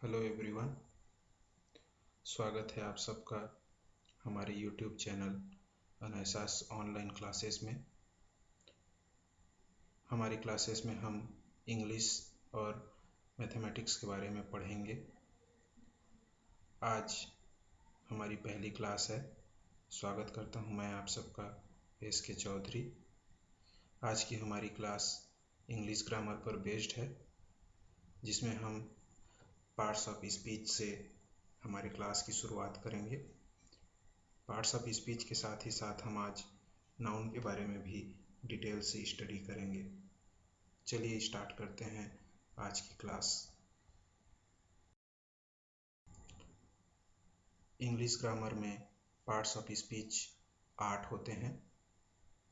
Hello everyone, स्वागत है आप सबका हमारे यूट्यूब चैनल अनएसास ऑनलाइन क्लासेस में। हमारी क्लासेस में हम इंग्लिश और मैथमेटिक्स के बारे में पढ़ेंगे। आज हमारी पहली क्लास है। स्वागत करता हूं मैं आप सबका एस.के. चौधरी। आज की हमारी क्लास इंग्लिश ग्रामर पर बेस्ड है, जिसमें हम पार्ट्स ऑफ स्पीच से हमारी क्लास की शुरुआत करेंगे। पार्ट्स ऑफ स्पीच के साथ ही साथ हम आज नाउन के बारे में भी डिटेल से स्टडी करेंगे। चलिए स्टार्ट करते हैं आज की क्लास। इंग्लिश ग्रामर में पार्ट्स ऑफ स्पीच 8 होते हैं।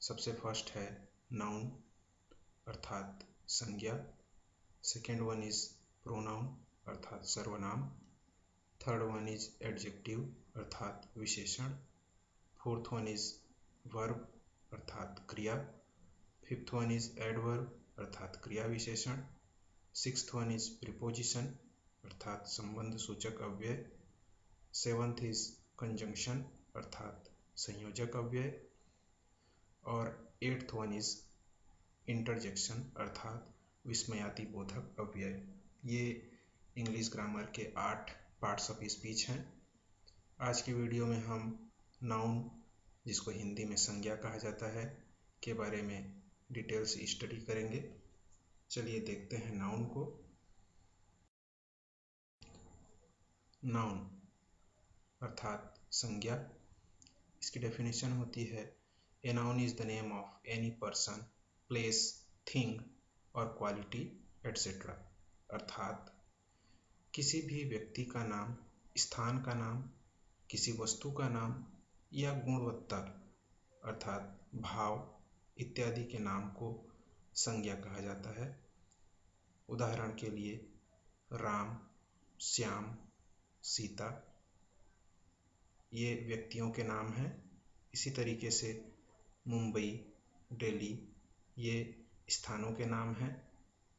सबसे फर्स्ट है नाउन अर्थात संज्ञा। सेकेंड वन इज प्रोनाउन अर्थात सर्वनाम। थर्ड वन इज एडजेक्टिव अर्थात विशेषण। फोर्थ वन इज वर्ब अर्थात क्रिया। फिफ्थ वन इज एडवर्ब अर्थात क्रिया विशेषण। सिक्स्थ वन इज प्रीपोजिशन अर्थात संबंध सूचक अव्यय। सेवंथ इज कंजंक्शन अर्थात संयोजक अव्यय। और एट्थ वन इज इंटरजेक्शन अर्थात विस्मयादि बोधक अव्यय। ये इंग्लिश ग्रामर के 8 पार्ट्स ऑफ स्पीच हैं। आज की वीडियो में हम नाउन, जिसको हिंदी में संज्ञा कहा जाता है, के बारे में डिटेल से स्टडी करेंगे। चलिए देखते हैं नाउन को। नाउन अर्थात संज्ञा, इसकी डेफिनेशन होती है a noun is the name of any person, place, thing और क्वालिटी एटसेट्रा। अर्थात किसी भी व्यक्ति का नाम, स्थान का नाम, किसी वस्तु का नाम या गुणवत्ता अर्थात भाव इत्यादि के नाम को संज्ञा कहा जाता है। उदाहरण के लिए राम, श्याम, सीता ये व्यक्तियों के नाम हैं। इसी तरीके से मुंबई, दिल्ली ये स्थानों के नाम हैं।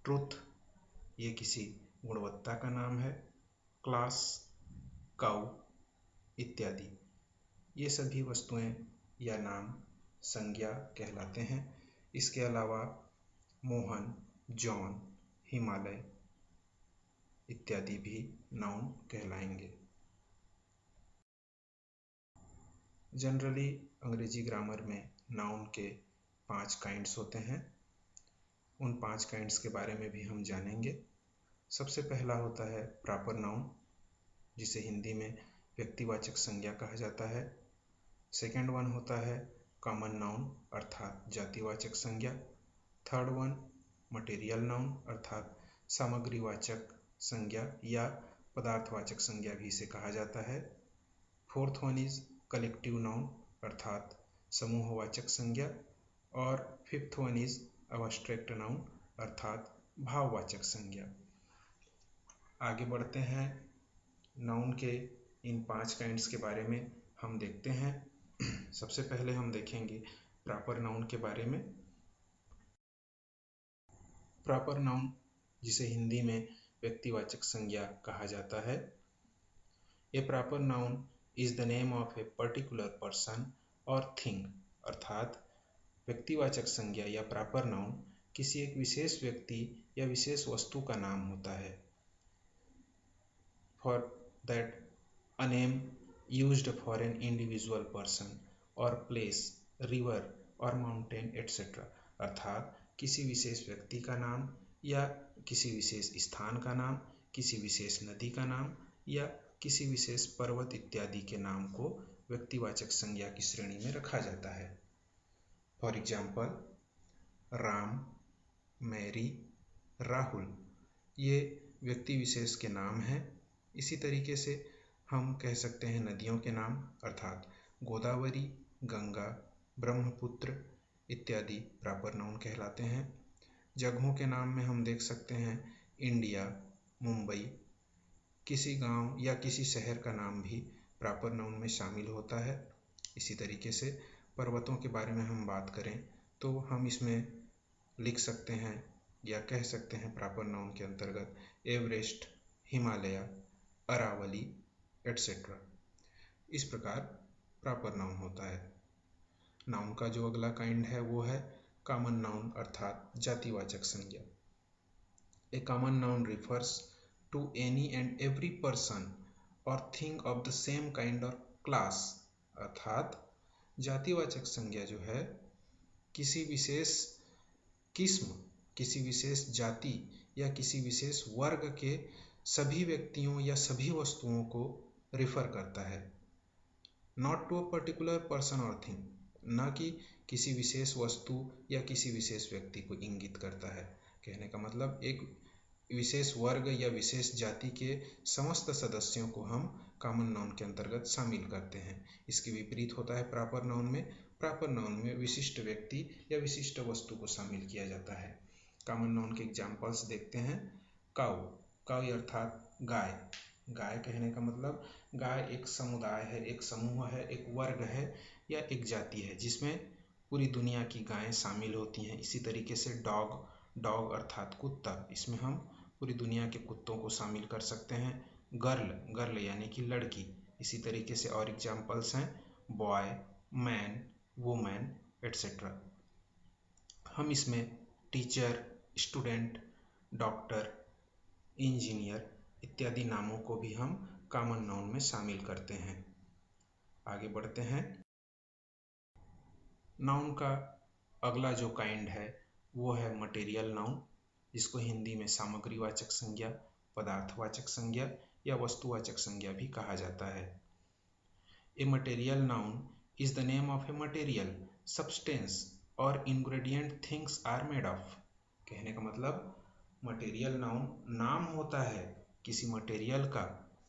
ट्रुथ ये किसी गुणवत्ता का नाम है। क्लास, काउ इत्यादि ये सभी वस्तुएं या नाम संज्ञा कहलाते हैं। इसके अलावा मोहन, जॉन, हिमालय इत्यादि भी नाउन कहलाएंगे। जनरली अंग्रेजी ग्रामर में नाउन के 5 काइंड्स होते हैं। उन 5 काइंड्स के बारे में भी हम जानेंगे। सबसे पहला होता है प्रॉपर नाउन, जिसे हिंदी में व्यक्तिवाचक संज्ञा कहा जाता है। सेकेंड वन होता है कॉमन नाउन अर्थात जातिवाचक संज्ञा। थर्ड वन मटेरियल नाउन अर्थात सामग्रीवाचक संज्ञा या पदार्थवाचक संज्ञा भी इसे कहा जाता है। Fourth one is collective noun अर्थात समूहवाचक संज्ञा। और fifth one is abstract noun अर्थात भाववाचक संज्ञा। आगे बढ़ते हैं, नाउन के इन 5 काइंड्स के बारे में हम देखते हैं। सबसे पहले हम देखेंगे प्रॉपर नाउन के बारे में। प्रॉपर नाउन, जिसे हिंदी में व्यक्तिवाचक संज्ञा कहा जाता है। A proper noun is the name of a particular person और थिंग। अर्थात व्यक्तिवाचक संज्ञा या प्रॉपर नाउन किसी एक विशेष व्यक्ति या विशेष वस्तु का नाम होता है। For that, a name used for an individual person or place, river or mountain etc. अर्थात किसी विशेष व्यक्ति का नाम या किसी विशेष स्थान का नाम, किसी विशेष नदी का नाम या किसी विशेष पर्वत इत्यादि के नाम को व्यक्तिवाचक संज्ञा की श्रेणी में रखा जाता है। For example Ram, Mary, Rahul ये व्यक्ति विशेष के नाम हैं। इसी तरीके से हम कह सकते हैं नदियों के नाम अर्थात गोदावरी, गंगा, ब्रह्मपुत्र इत्यादि प्रॉपर नाउन कहलाते हैं। जगहों के नाम में हम देख सकते हैं इंडिया, मुंबई। किसी गांव या किसी शहर का नाम भी प्रॉपर नाउन में शामिल होता है। इसी तरीके से पर्वतों के बारे में हम बात करें तो हम इसमें लिख सकते हैं या कह सकते हैं प्रॉपर नाउन के अंतर्गत एवरेस्ट, हिमालय, अरावली एटसेट्रा। इस प्रकार प्रॉपर नाउन होता है। नाउन का जो अगला काइंड है वो है कॉमन नाउन अर्थात जातिवाचक संज्ञा। A common noun refers to any and every person और thing of the same kind और क्लास। अर्थात जातिवाचक संज्ञा जो है किसी विशेष किस्म, किसी विशेष जाति या किसी विशेष वर्ग के सभी व्यक्तियों या सभी वस्तुओं को रिफर करता है। Not to a particular person और थिंग, न कि किसी विशेष वस्तु या किसी विशेष व्यक्ति को इंगित करता है। कहने का मतलब एक विशेष वर्ग या विशेष जाति के समस्त सदस्यों को हम कॉमन नाउन के अंतर्गत शामिल करते हैं। इसके विपरीत होता है प्रॉपर नाउन में। प्रॉपर नाउन में विशिष्ट व्यक्ति या विशिष्ट वस्तु को शामिल किया जाता है। कॉमन नाउन के एग्जाम्पल्स देखते हैं। काऊ, काऊ अर्थात गाय। गाय कहने का मतलब गाय एक समुदाय है, एक समूह है, एक वर्ग है या एक जाति है जिसमें पूरी दुनिया की गायें शामिल होती हैं। इसी तरीके से डॉग, डॉग अर्थात कुत्ता, इसमें हम पूरी दुनिया के कुत्तों को शामिल कर सकते हैं। गर्ल, गर्ल यानी कि लड़की। इसी तरीके से और एग्जाम्पल्स हैं बॉय, मैन, वुमेन एटसेट्रा। हम इसमें टीचर, स्टूडेंट, डॉक्टर, इंजीनियर इत्यादि नामों को भी हम कॉमन नाउन में शामिल करते हैं। आगे बढ़ते हैं। नाउन का अगला जो काइंड है वो है मटेरियल नाउन, जिसको हिंदी में सामग्रीवाचक संज्ञा, पदार्थवाचक संज्ञा या वस्तुवाचक संज्ञा भी कहा जाता है। A material noun is the name of a material substance और ingredient things are made of. कहने का मतलब मटेरियल नाउन नाम होता है किसी मटेरियल का,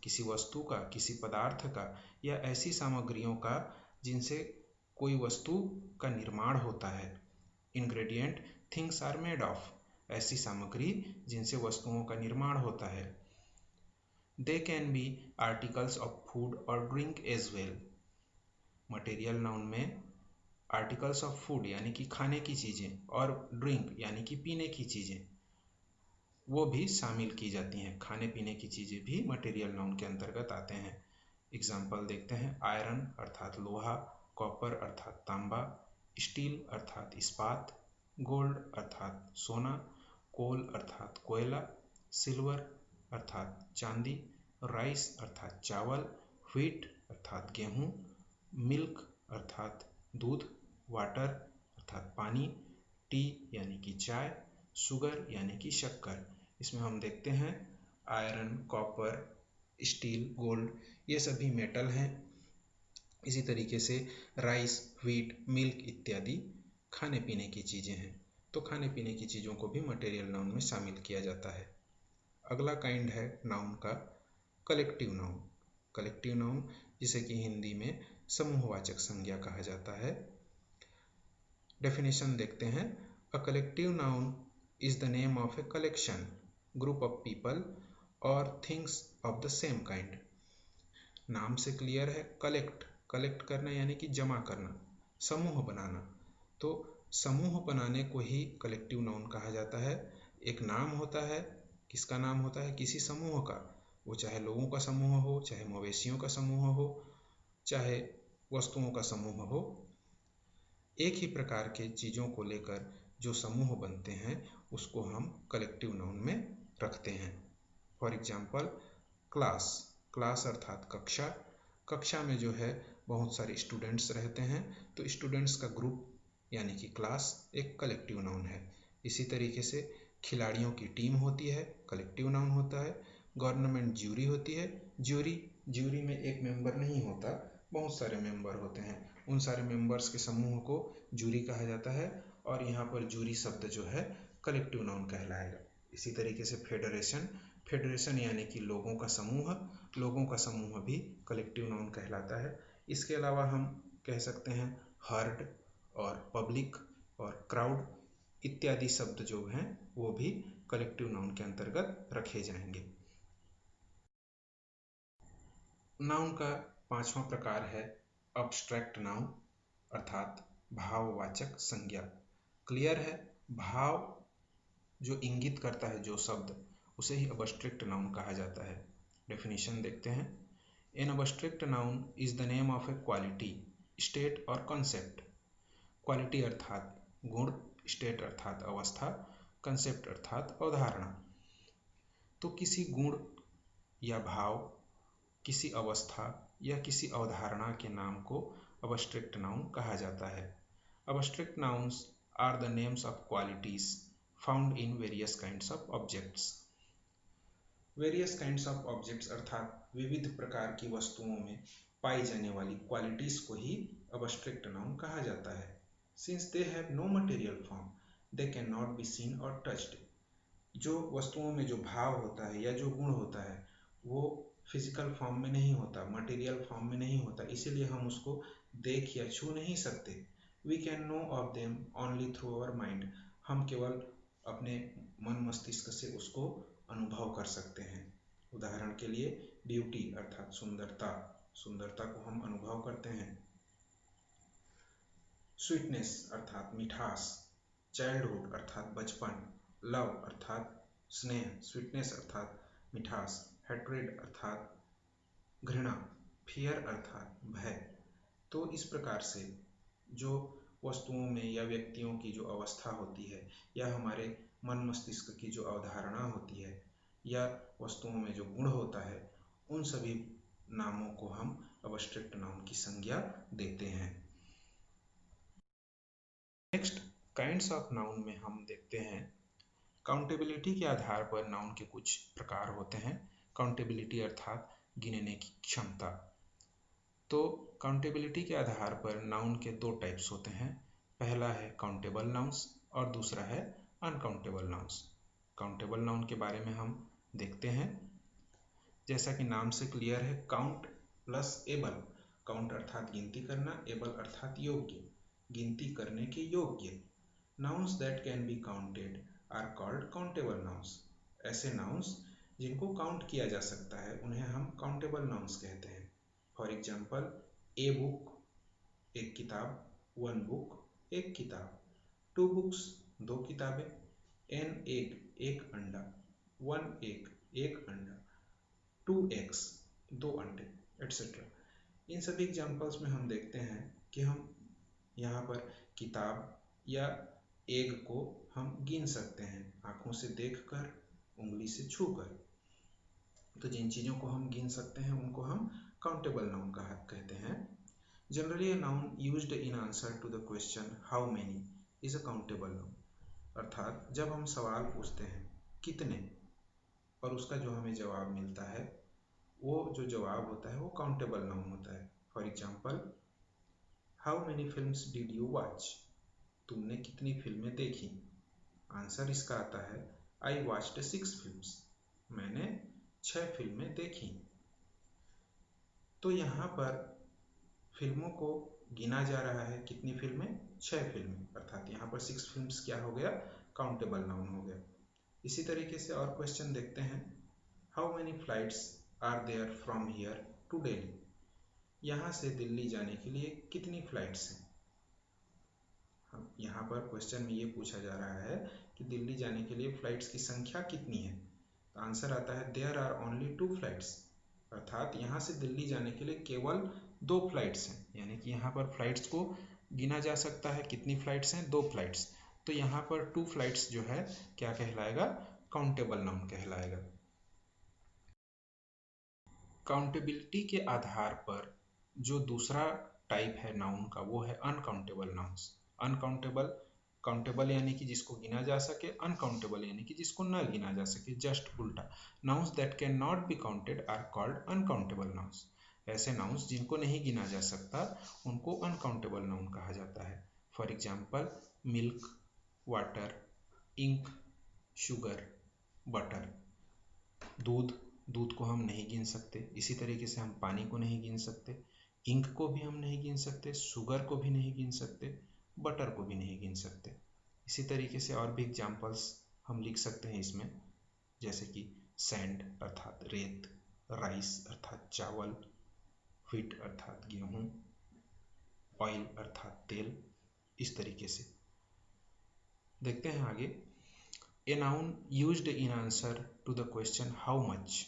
किसी वस्तु का, किसी पदार्थ का या ऐसी सामग्रियों का जिनसे कोई वस्तु का निर्माण होता है। Ingredient things are made of, ऐसी सामग्री जिनसे वस्तुओं का निर्माण होता है। They can be articles of food और drink as well. Material noun में आर्टिकल्स ऑफ फूड यानी कि खाने की चीज़ें और ड्रिंक यानी कि पीने की चीज़ें वो भी शामिल की जाती हैं। खाने पीने की चीज़ें भी मटेरियल नाउन के अंतर्गत आते हैं। एग्जाम्पल देखते हैं। आयरन अर्थात लोहा, कॉपर अर्थात तांबा, स्टील अर्थात इस्पात, गोल्ड अर्थात सोना, कोल अर्थात कोयला, सिल्वर अर्थात चांदी, राइस अर्थात चावल, व्हीट अर्थात गेहूँ, मिल्क अर्थात दूध, वाटर अर्थात पानी, टी यानी कि चाय, शुगर यानी कि शक्कर। इसमें हम देखते हैं आयरन, कॉपर, स्टील, गोल्ड ये सभी मेटल हैं। इसी तरीके से राइस, व्हीट, मिल्क इत्यादि खाने पीने की चीज़ें हैं। तो खाने पीने की चीज़ों को भी मटेरियल नाउन में शामिल किया जाता है। अगला काइंड है नाउन का कलेक्टिव नाउन। कलेक्टिव नाउन जिसे कि हिंदी में समूहवाचक संज्ञा कहा जाता है। डेफिनेशन देखते हैं। A collective noun is the name of a collection, group of people or things of the same kind। नाम से क्लियर है। कलेक्ट, कलेक्ट करना यानी कि जमा करना, समूह बनाना। तो समूह बनाने को ही कलेक्टिव नाउन कहा जाता है। एक नाम होता है, किसका नाम होता है? किसी समूह का। वो चाहे लोगों का समूह हो, चाहे मवेशियों का समूह हो, चाहे वस्तुओं का समूह हो। एक ही प्रकार के चीज़ों को लेकर जो समूह बनते हैं उसको हम कलेक्टिव नाउन में रखते हैं। फॉर एग्जाम्पल क्लास, क्लास अर्थात कक्षा। कक्षा में जो है बहुत सारे स्टूडेंट्स रहते हैं, तो स्टूडेंट्स का ग्रुप यानी कि क्लास एक कलेक्टिव नाउन है। इसी तरीके से खिलाड़ियों की टीम होती है, कलेक्टिव नाउन होता है। गवर्नमेंट ज्यूरी होती है। ज्यूरी, ज्यूरी में एक मेंबर नहीं होता, बहुत सारे मेंबर होते हैं। उन सारे मेंबर्स के समूह को ज्यूरी कहा जाता है और यहाँ पर ज्यूरी शब्द जो है कलेक्टिव नाउन कहलाएगा। इसी तरीके से फेडरेशन, फेडरेशन यानी कि लोगों का समूह, लोगों का समूह भी कलेक्टिव नाउन कहलाता है। इसके अलावा हम कह सकते हैं हर्ड और पब्लिक और क्राउड इत्यादि शब्द जो हैं वो भी कलेक्टिव नाउन के अंतर्गत रखे जाएंगे। नाउन का पांचवा प्रकार है अब्स्ट्रैक्ट नाउन अर्थात भाववाचक संज्ञा। क्लियर है, भाव जो इंगित करता है जो शब्द उसे ही अबस्ट्रिक्ट नाउन कहा जाता है। डेफिनेशन देखते हैं। An abstract noun is the name of a quality, state और कॉन्सेप्ट। क्वालिटी अर्थात गुण, स्टेट अर्थात अवस्था, कंसेप्ट अर्थात अवधारणा। तो किसी गुण या भाव, किसी अवस्था या किसी अवधारणा के नाम को अबस्ट्रिक्ट नाउन कहा जाता है। Abstract nouns are the names of qualities found in various kinds of objects. Various kinds of objects अर्थात विविध प्रकार की वस्तुओं में पाई जाने वाली क्वालिटीज को ही अबस्ट्रिक्ट नाउन कहा जाता है। Since they have no material form, they can not be seen or touched. जो वस्तुओं में जो भाव होता है या जो गुण होता है वो फिजिकल फॉर्म में नहीं होता, मटेरियल फॉर्म में नहीं होता, इसीलिए हम उसको देख या छू नहीं सकते। We can know of them only through our mind. हम केवल अपने मन मस्तिष्क से उसको अनुभव कर सकते हैं। उदाहरण के लिए ब्यूटी अर्थात सुंदरता, सुंदरता को हम अनुभव करते हैं। स्वीटनेस अर्थात मिठास, चाइल्डहुड अर्थात बचपन, लव अर्थात स्नेह, स्वीटनेस अर्थात मिठास, हेट्रेड अर्थात घृणा, फियर अर्थात भय। तो इस प्रकार से जो वस्तुओं में या व्यक्तियों की जो अवस्था होती है या हमारे मन मस्तिष्क की जो अवधारणा होती है या वस्तुओं में जो गुण होता है, उन सभी नामों को हम अबस्ट्रिक्ट नाउन की संज्ञा देते हैं। नेक्स्ट काइंड्स ऑफ नाउन में हम देखते हैं काउंटेबिलिटी के आधार पर नाउन के कुछ प्रकार होते हैं। काउंटेबिलिटी अर्थात गिनने की क्षमता। तो काउंटेबिलिटी के आधार पर नाउन के दो टाइप्स होते हैं। पहला है काउंटेबल नाउन्स और दूसरा है अनकाउंटेबल नाउन्स। काउंटेबल नाउन के बारे में हम देखते हैं। जैसा कि नाम से क्लियर है, काउंट प्लस एबल। काउंट अर्थात गिनती करना, एबल अर्थात योग्य, गिनती करने के योग्य। Nouns that can be counted are called countable nouns. ऐसे नाउन्स जिनको काउंट किया जा सकता है उन्हें हम काउंटेबल नाउन्स कहते हैं। फॉर एग्जाम्पल, ए बुक एक किताब, वन बुक एक किताब, टू बुक्स दो किताबें, एन एग एक अंडा, वन एग एक अंडा, टू एग्स दो अंडे, एटसेट्रा। इन सभी एग्जाम्पल्स में हम देखते हैं कि हम यहाँ पर किताब या एग को हम गिन सकते हैं, आंखों से देखकर, उंगली से छूकर। तो जिन चीज़ों को हम गिन सकते हैं उनको हम काउंटेबल नाउन कहते हैं। Generally a noun used in answer to the question how many is a countable noun. अर्थात जब हम सवाल पूछते हैं कितने और उसका जो हमें जवाब मिलता है, वो जो जवाब होता है वो काउंटेबल नाउन होता है। For example, how many films did you watch? तुमने कितनी फिल्में देखी? आंसर इसका आता है आई वॉच्ड 6 फिल्म्स। मैंने 6 फिल्में देखी। तो यहाँ पर फिल्मों को गिना जा रहा है, कितनी फिल्में? 6 फिल्में, अर्थात यहाँ पर 6 फिल्म्स क्या हो गया? काउंटेबल नाउन हो गया। इसी तरीके से और क्वेश्चन देखते हैं। How many flights are there from here to Delhi? यहाँ से दिल्ली जाने के लिए कितनी फ्लाइट्स हैं? यहाँ पर क्वेश्चन में ये पूछा जा रहा है कि दिल्ली जाने के लिए फ्लाइट्स की संख्या कितनी है। तो आंसर आता है देयर आर ओनली 2 फ्लाइट्स। अर्थात यहाँ से दिल्ली जाने के लिए केवल 2 फ्लाइट्स हैं, यानी कि यहाँ पर फ्लाइट्स को गिना जा सकता है। कितनी फ्लाइट्स हैं? 2 फ्लाइट्स। तो यहाँ पर 2 फ्लाइट्स जो है क्या कहलाएगा? काउंटेबल नाउन कहलाएगा। काउंटेबिलिटी के आधार पर जो दूसरा टाइप है नाउन का वो है अनकाउंटेबल नाउन्स। अनकाउंटेबल, काउंटेबल यानी कि जिसको गिना जा सके, अनकाउंटेबल यानी कि जिसको न गिना जा सके, जस्ट उल्टा। Nouns that can not be counted are called uncountable nouns. ऐसे नाउन्स जिनको नहीं गिना जा सकता उनको अनकाउंटेबल नाउन कहा जाता है। For example, milk, water, ink, sugar, butter. दूध, दूध को हम नहीं गिन सकते। इसी तरीके से हम पानी को नहीं गिन सकते, इंक को भी हम नहीं गिन सकते, शुगर को भी नहीं गिन सकते, बटर को भी नहीं गिन सकते। इसी तरीके से और भी एग्जाम्पल्स हम लिख सकते हैं इसमें, जैसे कि सैंड अर्थात रेत, राइस अर्थात चावल, व्हीट अर्थात गेहूँ, ऑयल अर्थात तेल। इस तरीके से देखते हैं आगे। A noun used in answer to the question how much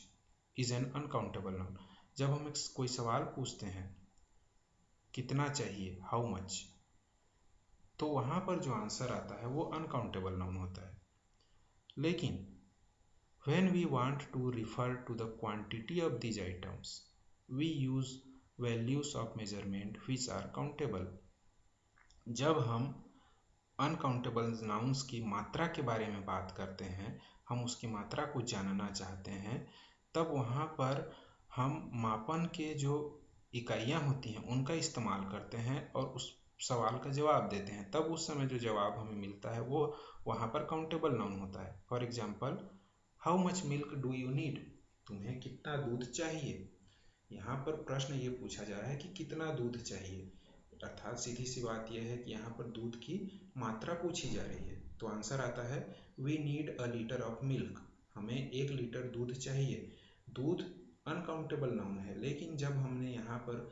is an uncountable noun. जब हम कोई सवाल पूछते हैं कितना चाहिए, हाउ मच, तो वहां पर जो आंसर आता है वो अनकाउंटेबल नाउन होता है। लेकिन when we want to refer to the quantity of these items, we use values of measurement which are countable. जब हम अनकाउंटेबल नाउन्स की मात्रा के बारे में बात करते हैं, हम उसकी मात्रा को जानना चाहते हैं, तब वहाँ पर हम मापन के जो इकाइयाँ होती हैं उनका इस्तेमाल करते हैं और उस सवाल का जवाब देते हैं। तब उस समय जो जवाब हमें मिलता है वो वहाँ पर काउंटेबल नाउन होता है। For example, how much milk do you need, तुम्हें कितना दूध चाहिए। यहाँ पर प्रश्न ये पूछा जा रहा है कि कितना दूध चाहिए, अर्थात सीधी सी बात यह है कि यहाँ पर दूध की मात्रा पूछी जा रही है। तो आंसर आता है we need a litre of milk, हमें 1 लीटर दूध चाहिए। दूध अनकाउंटेबल नाउन है, लेकिन जब हमने यहाँ पर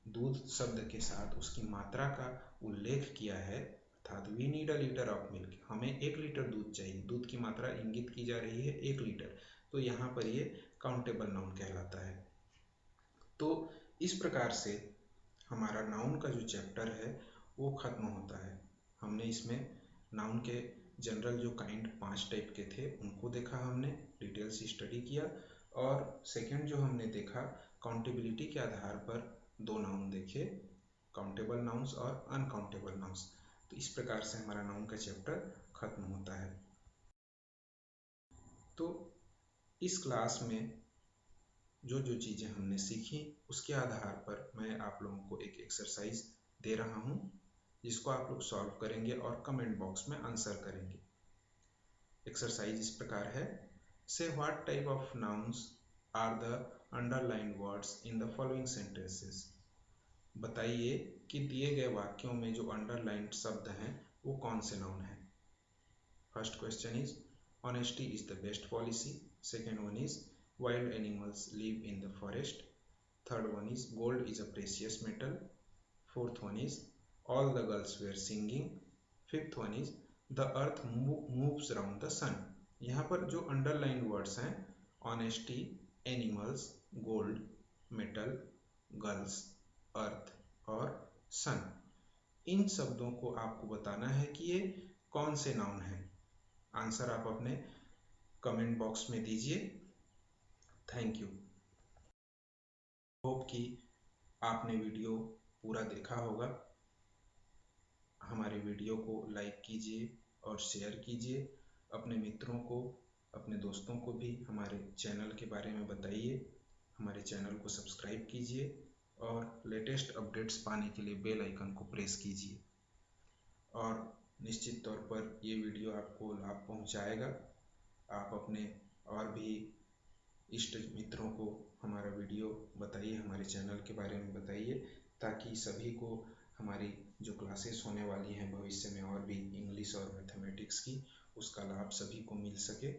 दूध शब्द के साथ उसकी मात्रा का उल्लेख किया है, अर्थात we need a litre of milk, हमें 1 लीटर दूध चाहिए, दूध की मात्रा इंगित की जा रही है 1 लीटर, तो यहाँ पर ये काउंटेबल नाउन कहलाता है। तो इस प्रकार से हमारा नाउन का जो चैप्टर है वो खत्म होता है। हमने इसमें नाउन के जनरल जो काइंड 5 टाइप के थे उनको देखा, हमने डिटेल से स्टडी किया, और सेकंड जो हमने देखा काउंटेबिलिटी के आधार पर 2 नाउन देखे, काउंटेबल नाउन्स और अनकाउंटेबल नाउन्स। तो इस प्रकार से हमारा नाउन का चैप्टर खत्म होता है। तो इस क्लास में जो जो चीज़ें हमने सीखी उसके आधार पर मैं आप लोगों को एक एक्सरसाइज दे रहा हूँ, जिसको आप लोग सॉल्व करेंगे और कमेंट बॉक्स में आंसर करेंगे। एक्सरसाइज इस प्रकार है, say what type of nouns are the underlined words in the following sentences. बताइए कि दिए गए वाक्यों में जो अंडरलाइंड शब्द हैं वो कौन से नाउन हैं। First question is honesty is the best policy. Second one is wild animals live in the forest. Third one is gold is a precious metal. Fourth one is all the girls were singing. Fifth one is the earth moves around the sun. यहाँ पर जो underline words हैं honesty, animals, gold, metal, girls, earth और sun, इन शब्दों को आपको बताना है कि ये कौन से नाउन हैं। आंसर आप अपने कमेंट बॉक्स में दीजिए। Thank you. होप कि आपने वीडियो पूरा देखा होगा। हमारे वीडियो को लाइक कीजिए और शेयर कीजिए, अपने मित्रों को, अपने दोस्तों को भी हमारे चैनल के बारे में बताइए। हमारे चैनल को सब्सक्राइब कीजिए और लेटेस्ट अपडेट्स पाने के लिए बेल आइकन को प्रेस कीजिए। और निश्चित तौर पर ये वीडियो आपको लाभ पहुंचाएगा। आप अपने और भी इष्ट मित्रों को हमारा वीडियो बताइए, हमारे चैनल के बारे में बताइए, ताकि सभी को हमारी जो क्लासेस होने वाली हैं भविष्य में और भी इंग्लिश और मैथमेटिक्स की, उसका लाभ सभी को मिल सके।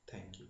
Thank you.